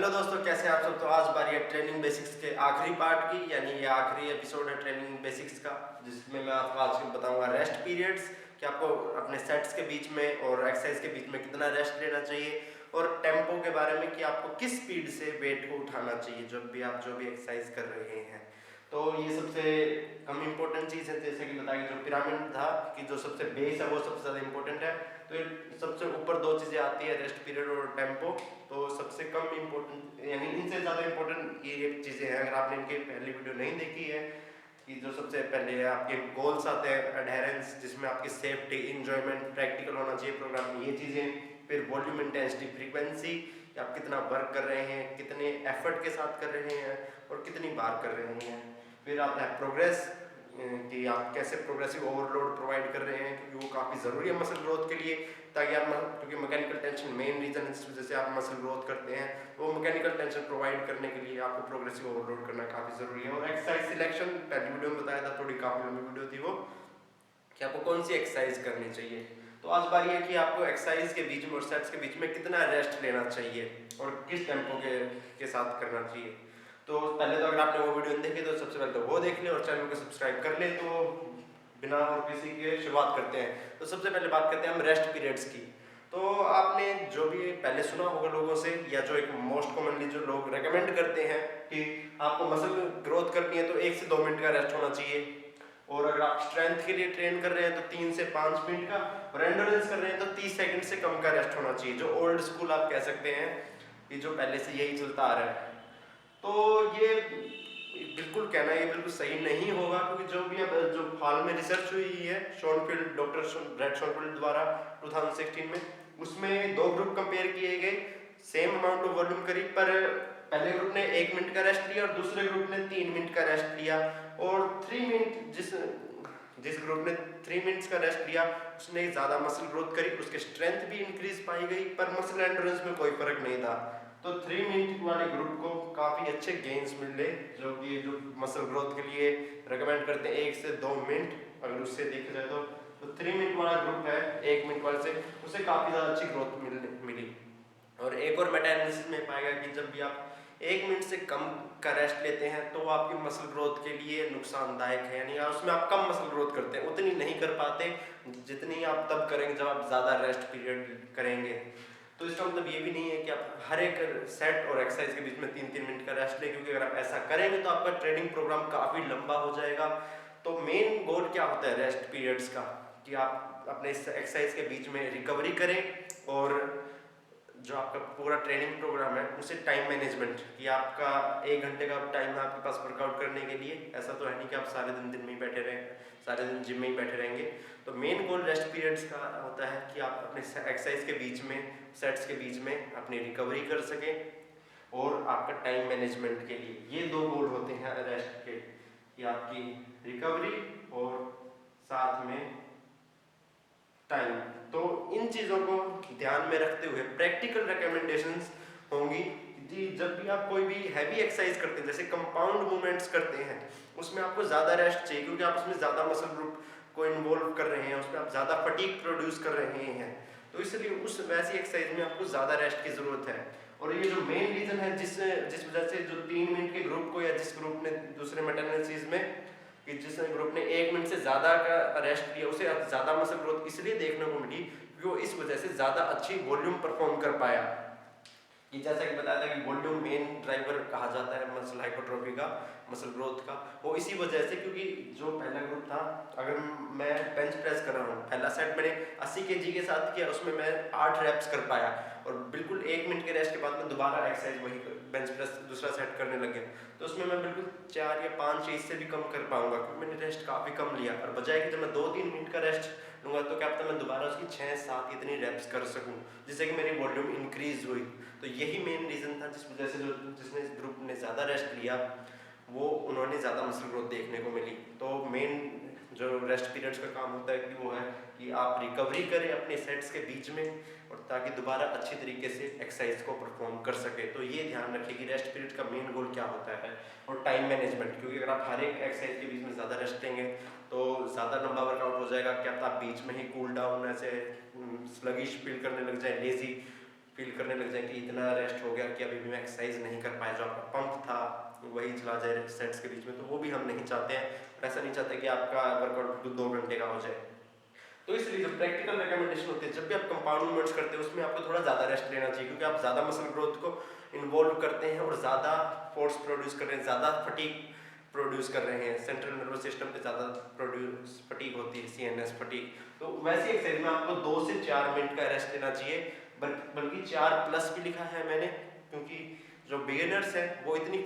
Hello दोस्तों, कैसे हैं आप सब। तो आज बारी है ट्रेनिंग बेसिक्स के आखिरी पार्ट की, यानी ये आखिरी एपिसोड है ट्रेनिंग बेसिक्स का, जिसमें मैं आपको आज बताऊंगा रेस्ट पीरियड्स, कि आपको अपने सेट्स के बीच में और एक्सरसाइज के बीच में कितना रेस्ट लेना चाहिए, और टेम्पो के बारे में कि आपको किस स्पीड से वेट को उठाना चाहिए जब भी आप जो भी एक्सरसाइज कर रहे हैं। तो ये सबसे कम इम्पोर्टेंट चीज़ है, जैसे कि बताया कि जो पिरामिड था कि जो सबसे बेस है वो सबसे ज़्यादा इम्पोर्टेंट है। तो ये सबसे ऊपर दो चीज़ें आती है, रेस्ट पीरियड और टेम्पो। तो सबसे कम इम्पोर्टेंट यानी इनसे ज़्यादा इम्पोर्टेंट ये चीज़ें हैं। अगर आपने इनकी पहली वीडियो नहीं देखी है, कि जो सबसे पहले है आपके गोल्स आते हैं, एडहेरेंस जिसमें आपकी सेफ्टी, इंजॉयमेंट, प्रैक्टिकल होना चाहिए प्रोग्राम में, ये चीज़ें। फिर वॉल्यूम, इंटेंसिटी, फ्रीक्वेंसी, कि आप कितना वर्क कर रहे हैं, कितने एफर्ट के साथ कर रहे हैं और कितनी बार कर रहे हैं। फिर आता है प्रोग्रेस, कि आप कैसे प्रोग्रेसिव ओवरलोड प्रोवाइड कर रहे हैं, क्योंकि वो काफ़ी ज़रूरी है मसल ग्रोथ के लिए, ताकि आप क्योंकि मैकेनिकल टेंशन मेन रीज़न है जिस वजह से आप मसल ग्रोथ करते हैं। वो मैकेनिकल टेंशन प्रोवाइड करने के लिए आपको प्रोग्रेसिव ओवरलोड करना काफ़ी ज़रूरी है। और एक्सरसाइज सिलेक्शन पहली वीडियो में बताया था, थोड़ी काफ़ी लंबी वीडियो थी वो, कि आपको कौन सी एक्सरसाइज करनी चाहिए। तो आज बारी है कि आपको एक्सरसाइज के बीच में और सेट्स के बीच में कितना रेस्ट लेना चाहिए और किस टेम्पो के साथ करना चाहिए। तो पहले तो अगर आपने वो वीडियो नहीं देखी तो सबसे पहले तो वो देख लें और चैनल को सब्सक्राइब कर लें। तो बिना और किसी के शुरुआत करते हैं। तो सबसे पहले बात करते हैं हम रेस्ट पीरियड्स की। तो आपने जो भी पहले सुना होगा लोगों से, या जो एक मोस्ट कॉमनली जो लोग रेकमेंड करते हैं कि आपको मसल ग्रोथ करनी है तो 1 से 2 मिनट का रेस्ट होना चाहिए। और अगर आप स्ट्रेंथ के लिए ट्रेन कर रहे हैं तो 3 से 5 मिनट का, और एंडोरेंस कर रहे हैं तो 30 सेकंड से कम का रेस्ट होना चाहिए। जो ओल्ड स्कूल आप कह सकते हैं, कि जो पहले से यही चलता आ रहा है। तो ये बिल्कुल कहना ये बिल्कुल सही नहीं होगा, क्योंकि जो भी अब जो हाल में रिसर्च हुई है शॉनफील्ड, डॉक्टर ब्रैड शॉनफील्ड द्वारा 2016 में, उसमें दो ग्रुप कंपेयर किए गए, सेम अमाउंट ऑफ वॉल्यूम करीब, पर पहले ग्रुप ने 1 मिनट का रेस्ट लिया और दूसरे ग्रुप ने 3 मिनट का रेस्ट लिया। और 3 मिनट जिस ग्रुप ने 3 मिनट्स का रेस्ट लिया उसने ज़्यादा मसल ग्रोथ करी, उसके स्ट्रेंथ भी इंक्रीज पाई गई, पर मसल एंड्योरेंस में कोई फर्क नहीं था। तो 3 मिनट वाले ग्रुप को काफ़ी अच्छे गेन्स मिले, जो कि जो मसल ग्रोथ के लिए रिकमेंड करते हैं 1 से 2 मिनट। अगर उससे देखा जाए तो 3 मिनट वाला ग्रुप है 1 मिनट वाले से, उससे काफ़ी ज़्यादा अच्छी ग्रोथ मिली। और एक और मेटा एनालिसिस में पाया गया कि जब भी आप 1 मिनट से कम का रेस्ट लेते हैं तो आपकी मसल ग्रोथ के लिए नुकसानदायक है, यानी उसमें आप कम मसल ग्रोथ करते हैं, उतनी नहीं कर पाते जितनी आप तब करेंगे जब आप ज़्यादा रेस्ट पीरियड करेंगे। तो इसका मतलब ये भी नहीं है कि आप हर एक सेट और एक्सरसाइज के बीच में 3-3 मिनट का रेस्ट लें, क्योंकि अगर आप ऐसा करेंगे तो आपका ट्रेनिंग प्रोग्राम काफ़ी लंबा हो जाएगा। तो मेन गोल क्या होता है रेस्ट पीरियड्स का, कि आप अपने एक्सरसाइज के बीच में रिकवरी करें, और जो आपका पूरा ट्रेनिंग प्रोग्राम है उसे टाइम मैनेजमेंट, कि आपका 1 घंटे का टाइम है आपके पास वर्कआउट करने के लिए। ऐसा तो है नहीं कि आप सारे दिन में ही बैठे रहें, सारे दिन जिम में ही बैठे रहेंगे। तो मेन गोल रेस्ट पीरियड्स का होता है कि आप अपने एक्सरसाइज के बीच में, सेट्स के बीच में अपनी रिकवरी कर सकें, और आपका टाइम मैनेजमेंट के लिए ये 2 गोल होते हैं रेस्ट के, कि आपकी रिकवरी और साथ में टाइम। तो इन चीज़ों को ध्यान में रखते हुए प्रैक्टिकल रिकमेंडेशंस होंगी कि जब भी आप कोई भी हैवी एक्सरसाइज करते हैं, जैसे कंपाउंड मूवमेंट्स करते हैं, उसमें आपको ज़्यादा रेस्ट चाहिए, क्योंकि आप उसमें ज़्यादा मसल ग्रुप को इन्वॉल्व कर रहे हैं, उसमें आप ज़्यादा फटीग प्रोड्यूस कर रहे हैं। तो इसलिए उस वैसी एक्सरसाइज में आपको ज़्यादा रेस्ट की ज़रूरत है। और ये जो मेन रीज़न है जिस जिस वजह से जो 3 मिनट के ग्रुप को, या जिस ग्रुप ने दूसरे मेटाएनालिसिस में, कि जिस ग्रुप ने 1 मिनट से ज़्यादा का रेस्ट लिया उसे ज़्यादा मसल ग्रोथ इसलिए देखने को मिली क्योंकि वो इस वजह से ज़्यादा अच्छी वॉल्यूम परफॉर्म कर पाया। कि जैसा कि बताया था कि वॉल्यूम मेन ड्राइवर कहा जाता है मसल हाइपरट्रॉफी का, मसल ग्रोथ का। वो इसी वजह से, क्योंकि जो पहला ग्रुप था, अगर मैं बेंच प्रेस कर रहा हूँ, पहला सेट मैंने 80 केजी के साथ किया, उसमें मैं 8 रैप्स कर पाया, और बिल्कुल 1 मिनट के रेस्ट के बाद मैं दोबारा एक्सरसाइज वही बेंच प्रेस दूसरा सेट करने लग गया। तो उसमें मैं बिल्कुल 4 या 5 या इससे भी कम कर पाऊंगा, क्योंकि मैंने रेस्ट काफ़ी कम लिया। और बजाय कि जब मैं 2-3 मिनट का रेस्ट लूँगा तो क्या पता मैं दोबारा उसकी 6-7 इतनी रैप्स कर सकूँ, जिससे कि मेरी वॉल्यूम इंक्रीज हुई। तो यही मेन रीज़न था जिस वजह से जो जिसने इस ग्रुप ने ज़्यादा रेस्ट लिया वो उन्होंने ज़्यादा मसल ग्रोथ देखने को मिली। तो मेन जो रेस्ट पीरियड्स का काम होता है कि वो है कि आप रिकवरी करें अपने सेट्स के बीच में, और ताकि दोबारा अच्छी तरीके से एक्सरसाइज को परफॉर्म कर सके। तो ये ध्यान रखिए कि रेस्ट पीरियड का मेन गोल क्या होता है, और टाइम मैनेजमेंट, क्योंकि अगर आप हर एक एक्सरसाइज के बीच में ज़्यादा रेस्ट लेंगे तो ज़्यादा लंबा वर्कआउट हो जाएगा। क्या आप बीच में ही कूल डाउन, ऐसे स्लगिश फील करने लग जाए, लेजी फील करने लग जाए कि इतना रेस्ट हो गया कि अभी भी मैं एक्सरसाइज नहीं कर पाया, जो आपका पंप था वही चला जाए सेट्स के बीच में, तो वो भी हम नहीं चाहते हैं। और ऐसा नहीं चाहते कि आपका वर्कआउट बिल्कुल 2 घंटे का हो जाए। तो इसलिए जो प्रैक्टिकल रिकमेंडेशन होती है, जब भी आप कंपाउंड मूवमेंट्स करते हैं उसमें आपको थोड़ा ज़्यादा रेस्ट लेना चाहिए, क्योंकि आप ज़्यादा मसल ग्रोथ को इन्वॉल्व करते हैं और ज़्यादा फोर्स प्रोड्यूस कर रहे हैं, ज़्यादा फटीग प्रोड्यूस कर रहे हैं, सेंट्रल नर्वस सिस्टम पे ज़्यादा प्रोड्यूस फटीग होती है, CNS फटीग। तो वैसी एक्सरसाइज में आपको 2 से 4 मिनट का रेस्ट लेना चाहिए, बल्कि 4 प्लस भी लिखा है मैंने, क्योंकि जो बिगिनर्स हैं वो इतने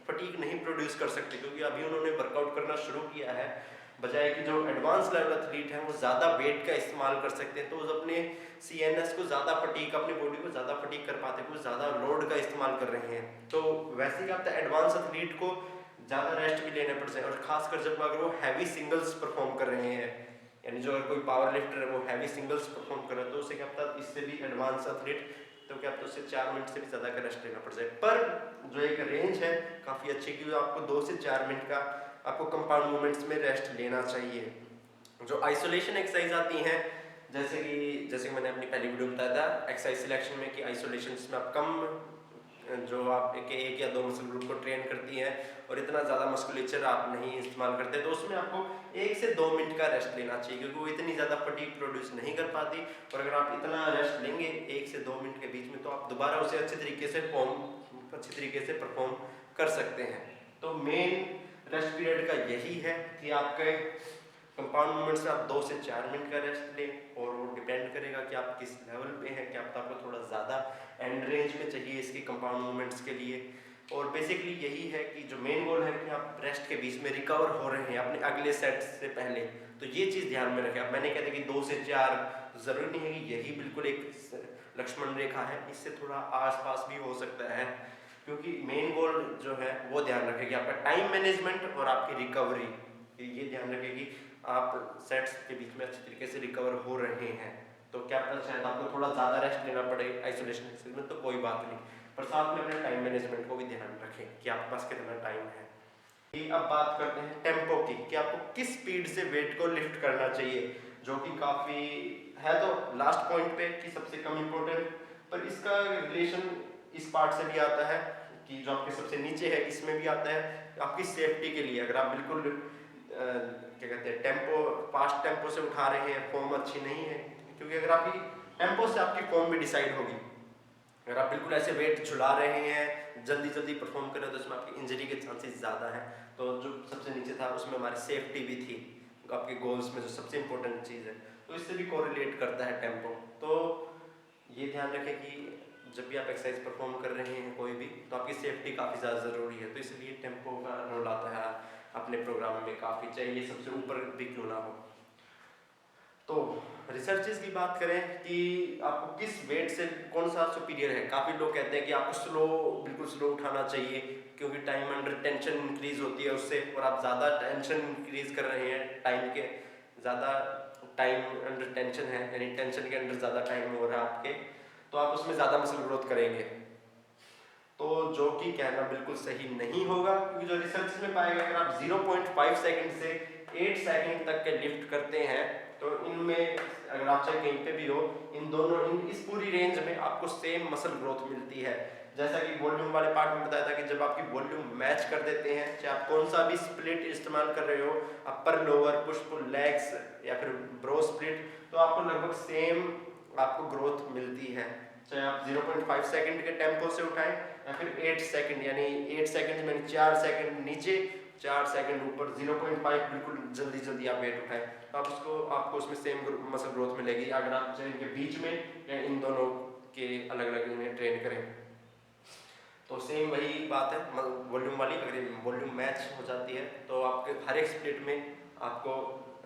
फटीग नहीं प्रोड्यूस कर सकते, क्योंकि अभी उन्होंने वर्कआउट करना शुरू किया है, बजाय कि जो एडवांस लेवल एथलीट हैं वो ज़्यादा वेट का इस्तेमाल कर सकते हैं, तो वो अपने CNS को ज़्यादा फटीग, अपनी बॉडी को ज़्यादा फटीग कर पाते हैं, वो ज़्यादा लोड का इस्तेमाल कर रहे हैं। तो वैसे ही आप एडवांस एथलीट को ज़्यादा रेस्ट भी लेने पड़ सकते हैं, और खासकर जब अगर वो हैवी सिंगल्स परफॉर्म कर रहे हैं, यानी जो अगर कोई पावर लिफ्टर है वो हैवी सिंगल्स परफॉर्म कर रहा है, तो उसे क्या पता इससे भी एडवांस एथलीट, तो क्या पता उससे 4 मिनट से भी ज़्यादा का रेस्ट लेना पड़ जाए। पर जो एक रेंज है काफ़ी अच्छी, कि आपको 2 से 4 मिनट का आपको कंपाउंड मूवमेंट्स में रेस्ट लेना चाहिए। जो आइसोलेशन एक्सरसाइज आती हैं, जैसे कि मैंने अपनी पहली वीडियो में बताया था एक्सरसाइज सिलेक्शन में, कि आइसोलेशन में आप कम, जो आप एक या 2 मसल ग्रुप को ट्रेन करती हैं और इतना ज़्यादा मस्कुलेचर आप नहीं इस्तेमाल करते, तो उसमें आपको 1 से 2 मिनट का रेस्ट लेना चाहिए, क्योंकि वो इतनी ज़्यादा फटीग प्रोड्यूस नहीं कर पाती। और अगर आप इतना रेस्ट लेंगे 1 से 2 मिनट के बीच में, तो आप दोबारा उसे अच्छे तरीके से परफॉर्म कर सकते हैं। तो मेन रेस्ट पीरियड का यही है कि आपके कंपाउंड मूवमेंट्स में आप 2 से 4 मिनट का रेस्ट लें, और वो डिपेंड करेगा कि आप किस लेवल पे हैं, कि आपको थोड़ा ज़्यादा एंड रेंज में चाहिए इसके कंपाउंड मूवमेंट्स के लिए। और बेसिकली यही है कि जो मेन गोल है कि आप रेस्ट के बीच में रिकवर हो रहे हैं अपने अगले सेट से पहले, तो ये चीज़ ध्यान में रखें। अब मैंने कहते कि 2 से 4, ज़रूरी नहीं है कि यही बिल्कुल एक लक्ष्मण रेखा है, इससे थोड़ा आसपास भी हो सकता है, क्योंकि मेन गोल जो है वो ध्यान रखें कि आपका टाइम मैनेजमेंट और आपकी रिकवरी, ये ध्यान रखें कि आप सेट्स के बीच में अच्छी तरीके से रिकवर हो रहे हैं। तो क्या पता शायद आपको थोड़ा ज़्यादा रेस्ट लेना पड़े आइसोलेशन एक्सरसाइज में, तो कोई बात नहीं, पर साथ में अपने टाइम मैनेजमेंट को भी ध्यान रखें कि आपके पास कितना टाइम है। अब बात करते हैं टेम्पो की, कि आपको किस स्पीड से वेट को लिफ्ट करना चाहिए, जो कि काफ़ी है तो लास्ट पॉइंट पे कि सबसे कम इम्पोर्टेंट, पर इसका रिलेशन इस पार्ट से भी आता है कि जो आपके सबसे नीचे है इसमें भी आता है, आपकी सेफ्टी के लिए। अगर आप बिल्कुल क्या कहते हैं फास्ट टेम्पो से उठा रहे हैं, फॉर्म अच्छी नहीं है, क्योंकि अगर आपकी टेम्पो से आपकी फॉर्म भी डिसाइड होगी। अगर आप बिल्कुल ऐसे वेट झुला रहे हैं, जल्दी परफॉर्म कर रहे हैं, तो इसमें आपकी इंजरी के चांसेस ज़्यादा हैं। तो जो सबसे नीचे था उसमें हमारी सेफ्टी भी थी, आपके गोल्स में जो सबसे इंपॉर्टेंट चीज़ है, तो इससे भी कोरिलेट करता है टेम्पो। तो ये ध्यान रखें कि जब भी आप एक्सरसाइज परफॉर्म कर रहे हैं कोई भी, तो आपकी सेफ्टी काफ़ी ज़्यादा ज़रूरी है, तो इसलिए टेम्पो का रोल आता है अपने प्रोग्राम में काफ़ी, चाहे ये सबसे ऊपर भी क्यों ना हो। तो रिसर्चेस की बात करें कि आपको किस वेट से कौन सा सुपीरियर है, काफ़ी लोग कहते हैं कि आपको बिल्कुल स्लो उठाना चाहिए, क्योंकि टाइम अंडर टेंशन इंक्रीज होती है उससे, और आप ज़्यादा टेंशन इंक्रीज कर रहे हैं, ज़्यादा टाइम अंडर टेंशन है, यानी टेंशन के अंडर ज़्यादा टाइम हो रहा है आपके, तो आप उसमें ज़्यादा मसल ग्रोथ करेंगे। तो जो कि कहना बिल्कुल सही नहीं होगा, क्योंकि जो रिसर्च में पाया गया, अगर आप 0.5 सेकंड से 8 सेकंड तक के लिफ्ट करते हैं, तो इनमें अगर आप चाहे कहीं पे भी हो, इस पूरी रेंज में आपको सेम मसल ग्रोथ मिलती है। जैसा कि वॉल्यूम वाले पार्ट में बताया था कि जब आपकी वॉल्यूम मैच कर देते हैं, चाहे आप कौन सा भी स्प्लिट इस्तेमाल कर रहे हो, upper lower push pull legs या फिर ब्रो स्प्लिट, तो आपको लगभग सेम आपको ग्रोथ मिलती है, चाहे आप 0.5 सेकंड के टेम्पो से उठाएं या फिर 8 सेकंड, यानी 8 सेकंड में 4 सेकंड नीचे 4 सेकंड ऊपर, 0.5 बिल्कुल जल्दी आप वेट उठाएं, तो आपको उसमें सेम मसल ग्रोथ मिलेगी, अगर आप चाहे इनके बीच में या इन दोनों के अलग अलग इन्हें ट्रेन करें। तो सेम वही बात है वॉल्यूम वाली, अगर वॉल्यूम मैच हो जाती है तो आपके हर एक स्प्लिट में आपको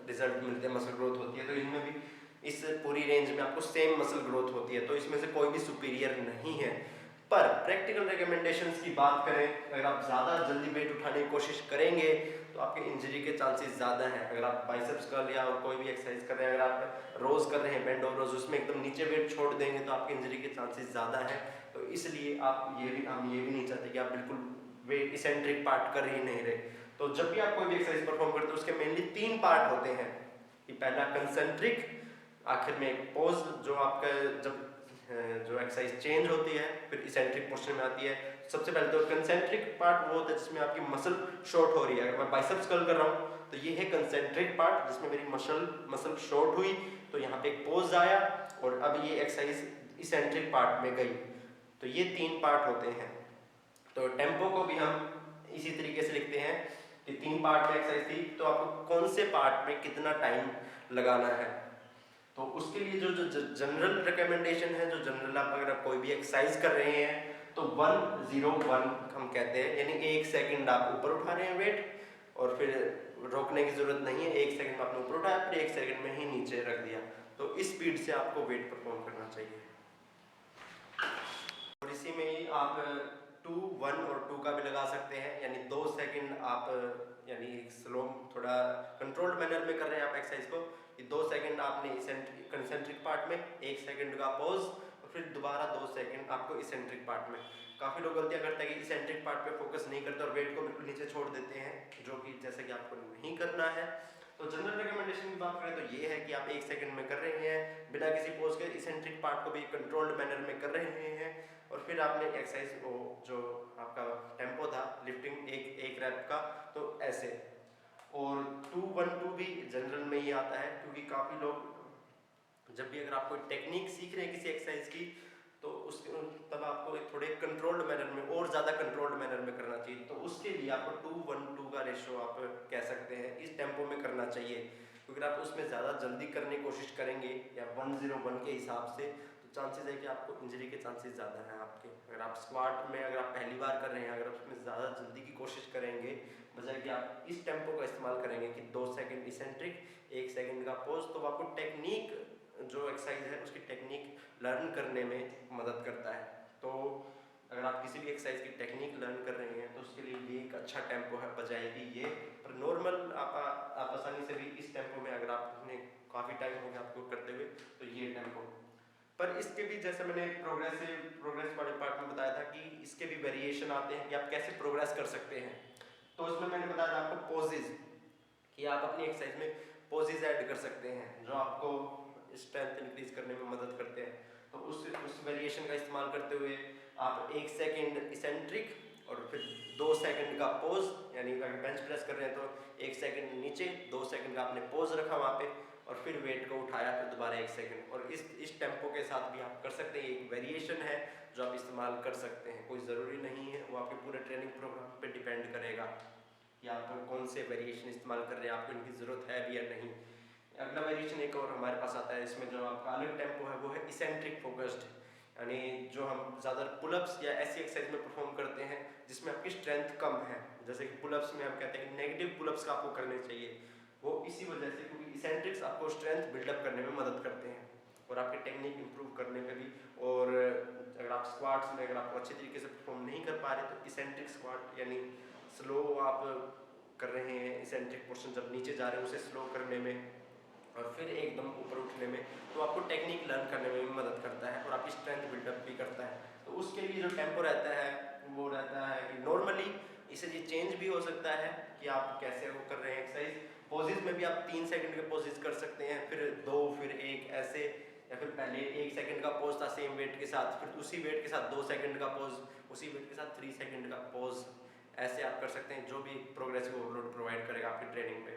रिजल्ट मिलते हैं, मसल ग्रोथ होती है। तो इनमें भी इस पूरी रेंज में आपको सेम मसल ग्रोथ होती है, तो इसमें से कोई भी सुपीरियर नहीं है। पर प्रैक्टिकल रिकमेंडेशंस की बात करें, अगर आप ज़्यादा जल्दी वेट उठाने की कोशिश करेंगे तो आपके इंजरी के चांसेस ज़्यादा हैं। अगर आप बाइसेप्स कर लिया और कोई भी एक्सरसाइज कर रहे हैं, अगर आप रोज़ कर रहे हैं बेंड ओवर रोज, उसमें एकदम नीचे वेट छोड़ देंगे तो आपकी इंजरी के चांसेस ज़्यादा हैं। तो इसलिए हम ये भी नहीं चाहते कि आप बिल्कुल वेट इसेंट्रिक पार्ट कर ही नहीं रहे। तो जब भी आप कोई भी एक्सरसाइज परफॉर्म करते हैं उसके मेनली 3 पार्ट होते हैं, कि पहला कंसेंट्रिक, आखिर में एक पोज जो आपका जब जो एक्सरसाइज चेंज होती है फिर इसेंट्रिक पोर्शन में आती है। सबसे पहले तो कंसेंट्रिक पार्ट वो होता है जिसमें आपकी मसल शॉर्ट हो रही है। अगर मैं बाइसेप्स कर्ल कर रहा हूँ तो ये है कंसेंट्रिक पार्ट जिसमें मेरी मसल शॉर्ट हुई, तो यहाँ पे एक पोज आया और अब ये एक्सरसाइज इसेंट्रिक पार्ट में गई। तो ये 3 पार्ट होते हैं। तो टेम्पो को भी हम इसी तरीके से लिखते हैं कि 3 पार्ट में एक्सरसाइज थी, तो आपको कौन से पार्ट में कितना टाइम लगाना है। तो उसके लिए जो जनरल रिकमेंडेशन है, जो जनरल आप अगर आप कोई भी एक्सरसाइज कर रहे हैं तो 101 हम कहते हैं, यानी 1 सेकंड आप ऊपर उठा रहे हैं वेट और फिर रोकने की जरूरत नहीं है। 1 सेकंड में आपने ऊपर उठाया फिर 1 सेकंड में ही नीचे रख दिया। तो इस स्पीड से आपको वेट परफॉर्म करना चाहिए। और इसी में ही आप 2, 1 और 2 का भी लगा सकते हैं, यानी 2 सेकंड आप यानी स्लो थोड़ा कंट्रोल्ड मैनर में कर रहे हैं आप एक्सरसाइज को। 2 सेकंड आपने कंसेंट्रिक पार्ट में, 1 सेकंड का पॉज और फिर दोबारा 2 सेकंड आपको इसेंट्रिक पार्ट में। काफ़ी लोग गलतियां करते हैं कि इसेंट्रिक पार्ट पे फोकस नहीं करते और वेट को बिल्कुल नीचे छोड़ देते हैं, जो कि जैसे कि आपको नहीं करना है। तो जनरल रिकमेंडेशन की बात करें तो ये है कि आप 1 सेकंड में कर रहे हैं बिना किसी पोज के, इसेंट्रिक पार्ट को भी कंट्रोल्ड मैनर में कर रहे हैं और फिर आपने एक्सरसाइज को जो आपका टेम्पो था लिफ्टिंग एक रैप का, तो ऐसे। और 2, 1, 2 भी जनरल में ही आता है, क्योंकि काफ़ी लोग जब भी अगर आप कोई टेक्निक सीख रहे हैं किसी एक्सरसाइज की तो उसके तब आपको एक थोड़े कंट्रोल्ड मैनर में और ज़्यादा कंट्रोल्ड मैनर में करना चाहिए। तो उसके लिए आपको 2, 1, 2 का रेशो आप कह सकते हैं इस टेम्पो में करना चाहिए, क्योंकि आप उसमें ज़्यादा जल्दी करने की कोशिश करेंगे या 101 के हिसाब से तो चांसेस है कि आपको इंजरी के चांसेस ज़्यादा हैं आपके। अगर आप स्क्वाट में अगर आप पहली बार कर रहे हैं, अगर आप उसमें ज़्यादा जल्दी की कोशिश करेंगे बजाय कि आप इस टेम्पो का इस्तेमाल करेंगे कि 2 सेकंड इसेंट्रिक 1 सेकंड का पोज, तो आपको टेक्निक जो एक्सरसाइज है उसकी टेक्निक लर्न करने में मदद करता है। तो अगर आप किसी भी एक्सरसाइज की टेक्निक लर्न कर रहे हैं तो उसके लिए ये एक अच्छा टेम्पो है बजाय कि ये। पर नॉर्मल आप आसानी से भी इस टेम्पो में, अगर आपने काफ़ी टाइम हो गया आपको करते हुए, तो ये टेम्पो। पर इसके भी जैसे मैंने प्रोग्रेस वाले पार्ट में बताया था कि इसके भी वेरिएशन आते हैं कि आप कैसे प्रोग्रेस कर सकते हैं। तो उसमें मैंने बताया था आपको पोजेज, कि आप अपनी एक्सरसाइज में पोजेज ऐड कर सकते हैं जो आपको स्ट्रेंथ इंक्रीज करने में मदद करते हैं। तो उस वेरिएशन का इस्तेमाल करते हुए आप 1 सेकंड इसेंट्रिक और फिर 2 सेकंड का पोज, यानी अगर बेंच प्रेस कर रहे हैं तो 1 सेकंड नीचे, 2 सेकंड का आपने पोज रखा वहाँ पे और फिर वेट को उठाया फिर दोबारा 1 सेकंड। और इस टेम्पो के साथ भी आप कर सकते हैं। एक वेरिएशन है जो आप इस्तेमाल कर सकते हैं, कोई ज़रूरी नहीं है, वो आपके पूरे ट्रेनिंग प्रोग्राम पे डिपेंड करेगा कि आप कौन से वेरिएशन इस्तेमाल कर रहे हैं, आपको इनकी ज़रूरत है भी या नहीं। अगला वेरिएशन एक और हमारे पास आता है, इसमें जो आपका अलग टेम्पो है वो है इसेंट्रिक फोकस्ड, यानी जो हम ज़्यादा पुलअप्स या ऐसी एक्सरसाइज में परफॉर्म करते हैं जिसमें आपकी स्ट्रेंथ कम है। जैसे कि पुलअप्स में हम कहते हैं कि नेगेटिव पुलअप्स आपको करने चाहिए, वो इसी वजह से क्योंकि इसेंट्रिक्स आपको स्ट्रेंथ बिल्डअप करने में मदद करते हैं और आपकी टेक्निक इंप्रूव करने में भी। और अगर आप स्क्वाट्स में अगर आप अच्छे तरीके से परफॉर्म नहीं कर पा रहे तो इसेंट्रिक स्क्वाट यानी स्लो आप कर रहे हैं, इसेंट्रिक पोर्शन जब नीचे जा रहे हैं उसे स्लो करने में और फिर एकदम ऊपर उठने में, तो आपको टेक्निक लर्न करने में भी मदद करता है और आपकी स्ट्रेंथ बिल्डअप भी करता है। तो उसके लिए जो टेम्पो रहता है वो रहता है कि नॉर्मली इसे ये चेंज भी हो सकता है कि आप कैसे वो कर रहे हैं एक्सरसाइज। पोजेज में भी आप 3 सेकंड के पोजेज कर सकते हैं, फिर 2, फिर 1 ऐसे, या फिर पहले 1 सेकंड का पोज था सेम वेट के साथ, फिर उसी वेट के साथ 2 सेकंड का पोज, उसी वेट के साथ 3 सेकंड का पोज, ऐसे आप कर सकते हैं जो भी प्रोग्रेसिव ओवरलोड प्रोवाइड करेगा आपकी ट्रेनिंग पे।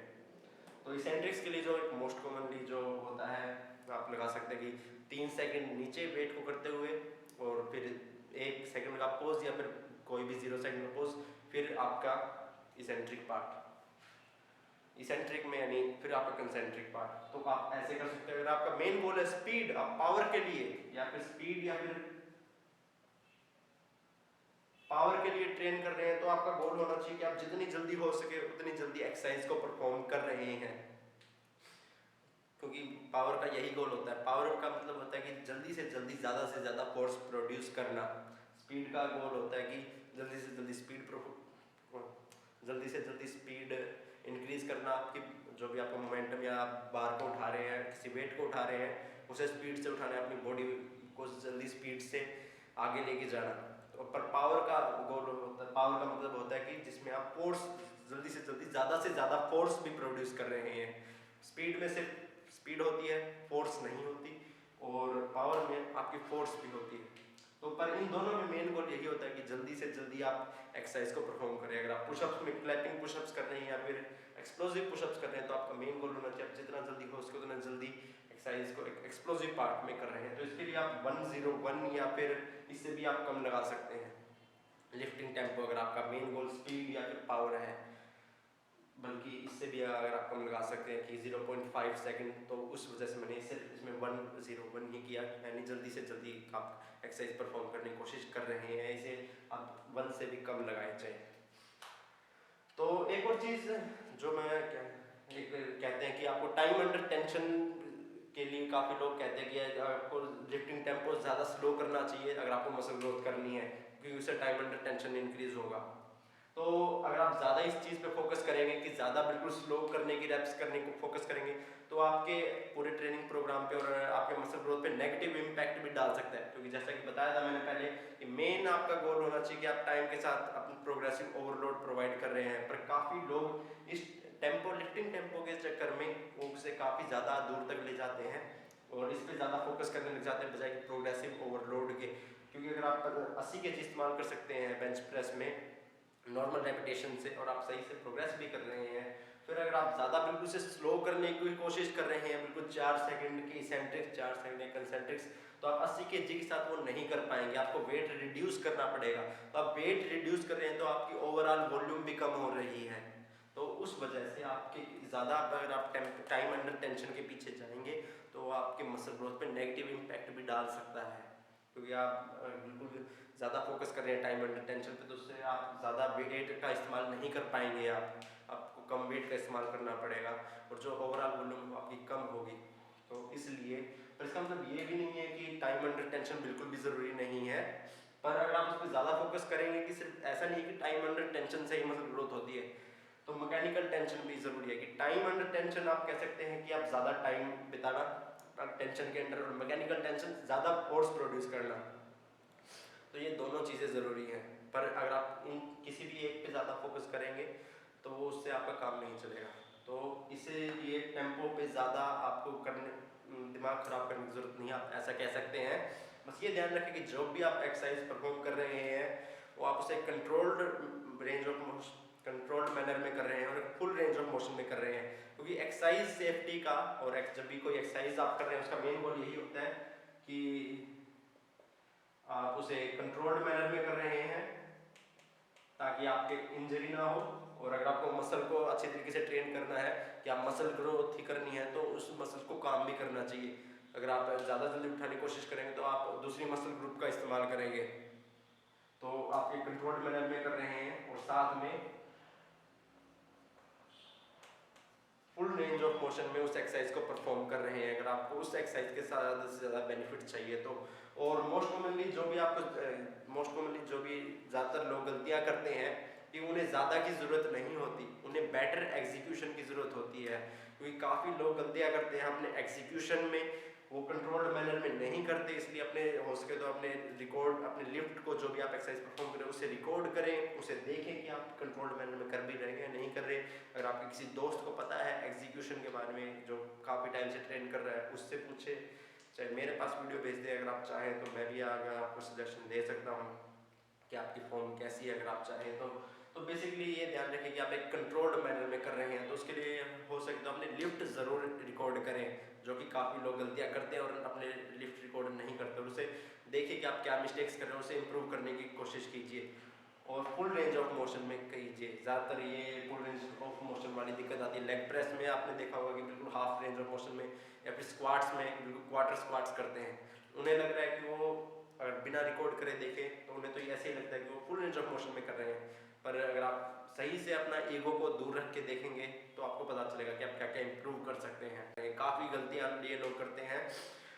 तो इसेंट्रिक्स के लिए जो एक मोस्ट कॉमनली जो होता है आप लगा सकते हैं कि 3 सेकंड नीचे वेट को करते हुए और फिर 1 सेकंड का पोज या फिर कोई भी 0 सेकंड का पोज, फिर आपका इसेंट्रिक पार्ट। इसेंट्रिक में यानी फिर आपका कंसेंट्रिक पार्ट। तो आप ऐसे कर सकते हैं। अगर आपका मेन गोल है स्पीड, आप पावर के लिए या फिर स्पीड या फिर पावर के लिए ट्रेन कर रहे हैं तो आपका गोल होना चाहिए कि आप जितनी जल्दी हो सके उतनी जल्दी एक्सरसाइज को परफॉर्म कर रहे हैं, क्योंकि पावर का यही गोल होता है। पावर का मतलब होता है कि जल्दी से जल्दी ज़्यादा से ज़्यादा फोर्स प्रोड्यूस करना। स्पीड का गोल होता है कि जल्दी से जल्दी स्पीड इंक्रीज करना, आपकी जो भी आपका मोमेंटम या आप बार को उठा रहे हैं, किसी वेट को उठा रहे हैं उसे स्पीड से उठाना है, अपनी बॉडी को जल्दी स्पीड से आगे लेके जाना। तो पर पावर का गोल होता है, पावर का मतलब होता है कि जिसमें आप फोर्स जल्दी से जल्दी ज़्यादा से ज़्यादा फोर्स भी प्रोड्यूस कर रहे हैं। स्पीड में सिर्फ स्पीड होती है, फोर्स नहीं होती। और पावर में आपकी फोर्स भी होती है। तो पर इन दोनों में मेन गोल यही होता है कि जल्दी से जल्दी आप एक्सरसाइज को परफॉर्म करें। अगर आप पुशअप्स में क्लैपिंग पुशअप्स कर रहे हैं या फिर एक्सप्लोसिव पुशअप्स कर रहे हैं तो आपका मेन गोल होना चाहिए आप जितना जल्दी हो सके उतना जल्दी एक्सरसाइज को एक एक्सप्लोसिव पार्ट में कर रहे हैं। तो इसके लिए आप 101 या फिर इससे भी आप कम लगा सकते हैं लिफ्टिंग टेम्पो, अगर आपका मेन गोल स्पीड या फिर पावर है। बल्कि इससे भी अगर आप कम लगा सकते हैं कि 0.5 सेकंड, तो उस वजह से मैंने सिर्फ इसमें 101 ही किया, यानी जल्दी से जल्दी आप एक्सरसाइज परफॉर्म करने की कोशिश कर रहे हैं, इसे आप 1 से भी कम लगाए चाहिए। तो एक और चीज़ जो मैं कहते हैं कि आपको टाइम अंडर टेंशन के लिए काफ़ी लोग कहते हैं कि आपको लिफ्टिंग टेम्पो ज़्यादा स्लो करना चाहिए अगर आपको मसल ग्रोथ करनी है, क्योंकि उससे टाइम अंडर टेंशन इंक्रीज होगा। तो अगर आप ज़्यादा इस चीज़ पे फोकस करेंगे कि ज़्यादा बिल्कुल स्लो करने की रेप्स करने को फोकस करेंगे तो आपके पूरे ट्रेनिंग प्रोग्राम पे और आपके मसल ग्रोथ पे नेगेटिव इम्पैक्ट भी डाल सकता है। क्योंकि जैसा कि बताया था मैंने पहले कि मेन आपका गोल होना चाहिए कि आप टाइम के साथ अपनी प्रोग्रेसिव ओवरलोड प्रोवाइड कर रहे हैं, पर काफ़ी लोग इस टेम्पो लिफ्टिंग टेम्पो के चक्कर में उसे काफ़ी ज़्यादा दूर तक ले जाते हैं और इस पर ज़्यादा फोकस करने लग जाते हैं बजाय कि प्रोग्रेसिव ओवरलोड के। क्योंकि अगर आप 80 kg इस्तेमाल कर सकते हैं बेंच प्रेस में नॉर्मल रेपिटेशन से और आप सही से प्रोग्रेस भी कर रहे हैं, फिर अगर आप ज़्यादा बिल्कुल से स्लो करने की कोशिश कर रहे हैं बिल्कुल 4 सेकंड की इसेंट्रिक्स 4 सेकंड कंसेंट्रिक्स, तो आप 80 kg के साथ वो नहीं कर पाएंगे, आपको वेट रिड्यूस करना पड़ेगा। तो आप वेट रिड्यूस कर रहे हैं तो आपकी ओवरऑल वॉल्यूम भी कम हो रही है, तो उस वजह से आपके ज़्यादा अगर आप टाइम अंडर टेंशन के पीछे जाएंगे तो आपके मसल ग्रोथ पे नेगेटिव इम्पैक्ट भी डाल सकता है। क्योंकि आप बिल्कुल ज़्यादा फोकस कर रहे हैं टाइम अंडर टेंशन पे, तो उससे आप ज़्यादा वेट का इस्तेमाल नहीं कर पाएंगे, आपको कम वेट का इस्तेमाल करना पड़ेगा और जो ओवरऑल वॉल्यूम आपकी कम होगी। तो इसलिए पर इसका मतलब ये भी नहीं है कि टाइम अंडर टेंशन बिल्कुल भी ज़रूरी नहीं है, पर अगर आप उस पर ज़्यादा फोकस करेंगे कि सिर्फ ऐसा नहीं कि टाइम अंडर टेंशन से ही मसल ग्रोथ होती है, तो मैकेनिकल टेंशन भी ज़रूरी है। कि टाइम अंडर टेंशन आप कह सकते हैं कि आप ज़्यादा टाइम बिताना टेंशन के अंडर, और मैकेनिकल टेंशन ज़्यादा फोर्स प्रोड्यूस करना, तो ये दोनों चीज़ें ज़रूरी हैं। पर अगर आप इन किसी भी एक पे ज़्यादा फोकस करेंगे तो वो उससे आपका काम नहीं चलेगा। तो इसीलिए टेम्पो पे ज़्यादा आपको करने दिमाग ख़राब करने की ज़रूरत नहीं है, आप ऐसा कह सकते हैं। बस ये ध्यान रखें कि जो भी आप एक्सरसाइज परफॉर्म कर रहे हैं वो आप उसे controlled range of motion, controlled manner में कर रहे हैं और फुल रेंज ऑफ मोशन में कर रहे हैं। क्योंकि एक्सरसाइज सेफ्टी का और जब भी कोई एक्सरसाइज आप कर रहे हैं उसका मेन गोल यही होता है कि आप उसे कंट्रोल्ड मैनर में कर रहे हैं ताकि आपके इंजरी ना हो। और अगर आपको मसल को अच्छे तरीके से ट्रेन करना है कि आप मसल ग्रोथ ही करनी है तो उस मसल को काम भी करना चाहिए। अगर आप ज़्यादा जल्दी उठाने की कोशिश करेंगे तो आप दूसरी मसल ग्रुप का इस्तेमाल करेंगे, तो आप एक कंट्रोल्ड मैनर में कर रहे हैं और साथ में फुल रेंज ऑफ मोशन में उस एक्सरसाइज को परफॉर्म कर रहे हैं। अगर आपको उस एक्सरसाइज के ज़्यादा से ज़्यादा बेनिफिट चाहिए तो, और मोस्ट कॉमनली जो भी ज़्यादातर लोग गलतियां करते हैं कि उन्हें ज़्यादा की ज़रूरत नहीं होती, उन्हें बेटर एग्जीक्यूशन की ज़रूरत होती है। क्योंकि काफ़ी लोग गलतियां करते हैं अपने एग्जीक्यूशन में, वो कंट्रोल्ड मैनर में नहीं करते, इसलिए अपने हो सके तो अपने रिकॉर्ड, अपने लिफ्ट को जो भी आप एक्सरसाइज परफॉर्म करें उसे रिकॉर्ड करें, उसे देखें कि आप कंट्रोल्ड मैनर में कर भी रहे हैं या नहीं कर रहे। अगर आपके किसी दोस्त को पता है एग्जीक्यूशन के बारे में जो काफ़ी टाइम से ट्रेन कर रहा है उससे पूछे, चाहे मेरे पास वीडियो भेज दें अगर आप चाहें, तो मैं भी आगे आपको सजेशन दे सकता हूँ कि आपकी फॉर्म कैसी है अगर आप चाहें तो बेसिकली ये ध्यान रखें कि आप एक कंट्रोल्ड मैनर में कर रहे हैं। तो उसके लिए हो सके तो अपने लिफ्ट ज़रूर रिकॉर्ड करें, जो कि काफ़ी लोग गलतियां करते हैं और अपने लिफ्ट रिकॉर्ड नहीं करते, और उसे देखिए कि आप क्या मिस्टेक्स कर रहे हैं, उसे इम्प्रूव करने की कोशिश कीजिए और फुल रेंज ऑफ मोशन में कीजिए। ज़्यादातर ये फुल रेंज ऑफ मोशन वाली दिक्कत आती है लेग प्रेस में, आपने देखा होगा कि बिल्कुल हाफ रेंज ऑफ मोशन में या फिर स्क्वाट्स में बिल्कुल क्वार्टर स्क्वाट्स करते हैं, उन्हें लग रहा है कि वो अगर बिना रिकॉर्ड करे देखें तो उन्हें तो ऐसे ही लगता है कि वो फुल रेंज ऑफ मोशन में कर रहे हैं। पर अगर आप सही से अपना ईगो को दूर रख के देखेंगे तो आपको पता चलेगा कि आप क्या क्या इम्प्रूव कर सकते हैं। काफ़ी गलतियाँ ये लोग करते हैं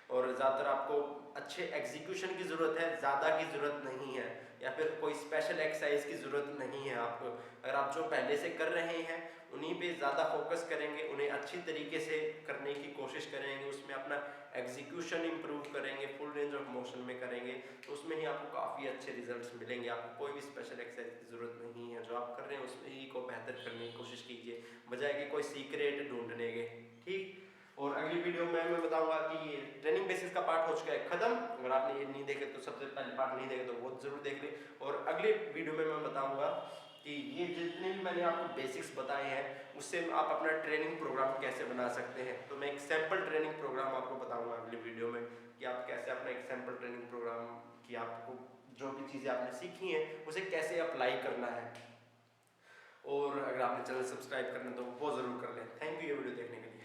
और ज़्यादातर आपको अच्छे एग्जीक्यूशन की ज़रूरत है, ज़्यादा की ज़रूरत नहीं है, या फिर कोई स्पेशल एक्सरसाइज की ज़रूरत नहीं है आपको। अगर आप जो पहले से कर रहे हैं उन्हीं पे ज़्यादा फोकस करेंगे, उन्हें अच्छी तरीके से करने की कोशिश करेंगे, उसमें अपना एग्जीक्यूशन इम्प्रूव करेंगे, फुल रेंज ऑफ मोशन में करेंगे, तो उसमें ही आपको काफ़ी अच्छे रिजल्ट्स मिलेंगे। आपको कोई भी स्पेशल एक्सरसाइज की ज़रूरत नहीं है, जो आप कर रहे हैं उसमें ही को बेहतर करने की कोशिश कीजिए बजाय कि कोई सीक्रेट ढूंढने के। ठीक, और अगली वीडियो में मैं बताऊंगा कि ये ट्रेनिंग बेसिक्स का पार्ट हो चुका है खत्म। अगर आपने ये नहीं देखे तो सबसे पहले पार्ट नहीं देखे तो वो जरूर देख लें। और अगले वीडियो में मैं बताऊंगा कि ये जितने भी मैंने आपको बेसिक्स बताए हैं उससे आप अपना ट्रेनिंग प्रोग्राम कैसे बना सकते हैं। तो मैं एक सैम्पल ट्रेनिंग प्रोग्राम आपको बताऊंगा अगले वीडियो में कि आप कैसे अपना एक सैम्पल ट्रेनिंग प्रोग्राम कि आपको जो भी चीज़ें आपने सीखी हैं उसे कैसे अप्लाई करना है। और अगर आपने चैनल सब्सक्राइब करना तो वो ज़रूर कर लें। थैंक यू ये वीडियो देखने के लिए।